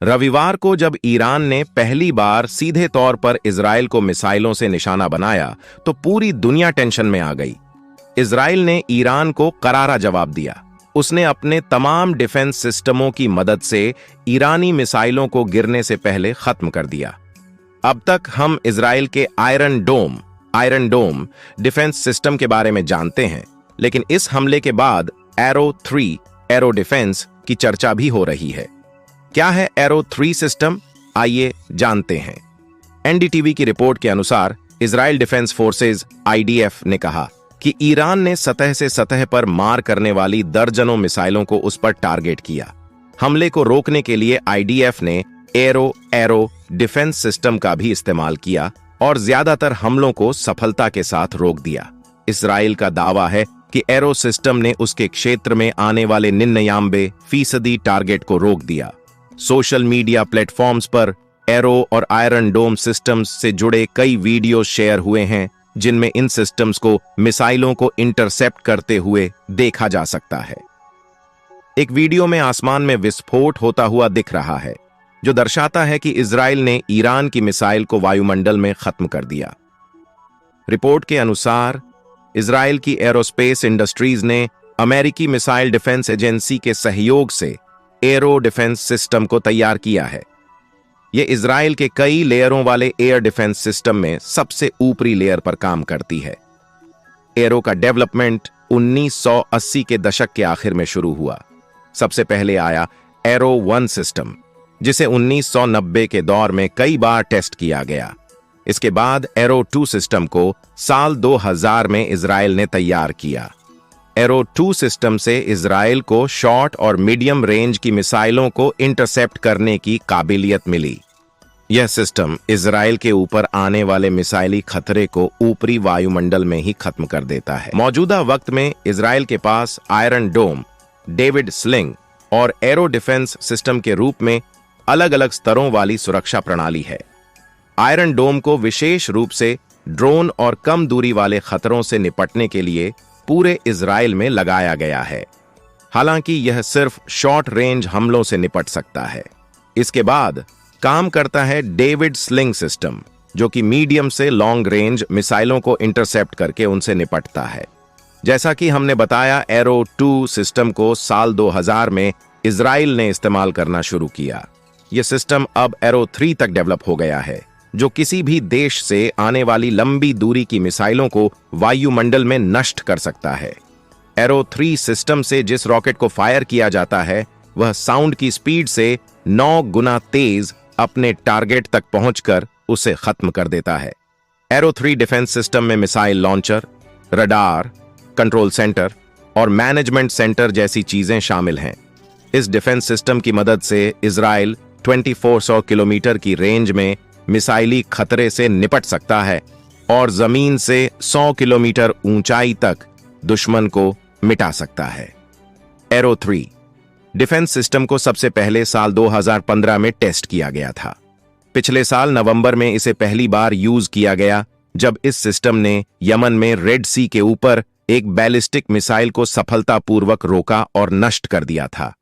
रविवार को जब ईरान ने पहली बार सीधे तौर पर इजराइल को मिसाइलों से निशाना बनाया तो पूरी दुनिया टेंशन में आ गई। इजराइल ने ईरान को करारा जवाब दिया। उसने अपने तमाम डिफेंस सिस्टमों की मदद से ईरानी मिसाइलों को गिरने से पहले खत्म कर दिया। अब तक हम इजराइल के आयरन डोम डिफेंस सिस्टम के बारे में जानते हैं, लेकिन इस हमले के बाद एरो डिफेंस की चर्चा भी हो रही है। क्या है एरो 3 सिस्टम? आइए जानते हैं। एनडीटीवी की रिपोर्ट के अनुसार इजराइल डिफेंस फोर्सेज IDF ने कहा कि ईरान ने सतह से सतह पर मार करने वाली दर्जनों मिसाइलों को उस पर टारगेट किया। हमले को रोकने के लिए IDF ने एरो डिफेंस सिस्टम का भी इस्तेमाल किया और ज्यादातर हमलों को सफलता के साथ रोक दिया। इजराइल का दावा है कि एरो सिस्टम ने उसके क्षेत्र में आने वाले 99% टारगेट को रोक दिया। सोशल मीडिया प्लेटफॉर्म्स पर एरो और आयरन डोम सिस्टम्स से जुड़े कई वीडियो शेयर हुए हैं, जिनमें इन सिस्टम्स को मिसाइलों को इंटरसेप्ट करते हुए देखा जा सकता है। एक वीडियो में आसमान में विस्फोट होता हुआ दिख रहा है, जो दर्शाता है कि इजराइल ने ईरान की मिसाइल को वायुमंडल में खत्म कर दिया। रिपोर्ट के अनुसार इजराइल की एरोस्पेस इंडस्ट्रीज ने अमेरिकी मिसाइल डिफेंस एजेंसी के सहयोग से एरो डिफेंस सिस्टम को तैयार किया है। यह इजराइल के कई लेयरों वाले एयर डिफेंस सिस्टम में सबसे ऊपरी लेयर पर काम करती है। एरो का डेवलपमेंट 1980 के दशक के आखिर में शुरू हुआ। सबसे पहले आया एरो 1 सिस्टम, जिसे 1990 के दौर में कई बार टेस्ट किया गया। इसके बाद एरो 2 सिस्टम को साल 2000 में इजराइल ने तैयार किया। एरो 2 सिस्टम से इजराइल को शॉर्ट और मीडियम रेंज की मिसाइलों को इंटरसेप्ट करने की काबिलियत मिली। यह सिस्टम इजराइल के ऊपर आने वाले मिसाइली खतरे को ऊपरी वायुमंडल में ही खत्म कर देता है। मौजूदा वक्त में इजराइल के पास आयरन डोम, डेविड स्लिंग और एरो डिफेंस सिस्टम के रूप में अलग अलग स्तरों वाली सुरक्षा प्रणाली है। आयरन डोम को विशेष रूप से ड्रोन और कम दूरी वाले खतरों से निपटने के लिए पूरे इजराइल में लगाया गया है। हालांकि यह सिर्फ शॉर्ट रेंज हमलों से निपट सकता है। इसके बाद काम करता है डेविड स्लिंग सिस्टम, जो कि मीडियम से लॉन्ग रेंज मिसाइलों को इंटरसेप्ट करके उनसे निपटता है। जैसा कि हमने बताया, एरो 2 सिस्टम को साल 2000 में इजराइल ने इस्तेमाल करना शुरू किया। यह सिस्टम अब एरो 3 तक डेवलप हो गया है, जो किसी भी देश से आने वाली लंबी दूरी की मिसाइलों को वायुमंडल में नष्ट कर सकता है। एरो 3 सिस्टम से जिस रॉकेट को फायर किया जाता है, वह साउंड की स्पीड से 9 गुना तेज अपने टारगेट तक पहुंचकर उसे खत्म कर देता है। एरो 3 डिफेंस सिस्टम में missile launcher, radar, control centre और मैनेजमेंट सेंटर जैसी चीजें शामिल हैं। इस डिफेंस सिस्टम की मदद से इजराइल 2400 किलोमीटर की रेंज में मिसाइली खतरे से निपट सकता है और जमीन से 100 किलोमीटर ऊंचाई तक दुश्मन को मिटा सकता है। एरो 3 डिफेंस सिस्टम को सबसे पहले साल 2015 में टेस्ट किया गया था। पिछले साल नवंबर में इसे पहली बार यूज किया गया, जब इस सिस्टम ने यमन में रेड सी के ऊपर एक बैलिस्टिक मिसाइल को सफलतापूर्वक रोका और नष्ट कर दिया था।